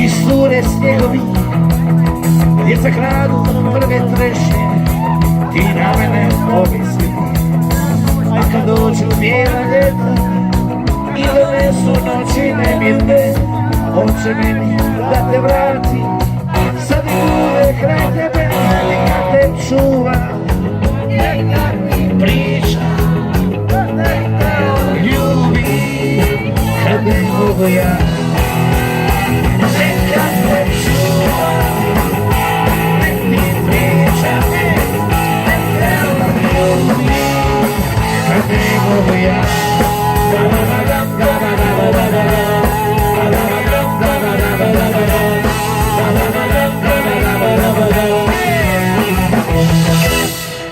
isture snjegovi, djeca kradu prve trešnje, ti na mene pomisli. A kad dođu bijela ljeta i donesu noći nemirne, hoće meni da te vrati, sad i bude kraj tebe, neka te čuva, neka mi priča, ljubi, kad ne mogu ja. Neka te čuva, nek mi priča, neka mi ljubi, kad ne mogu ja.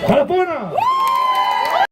Hvala puno!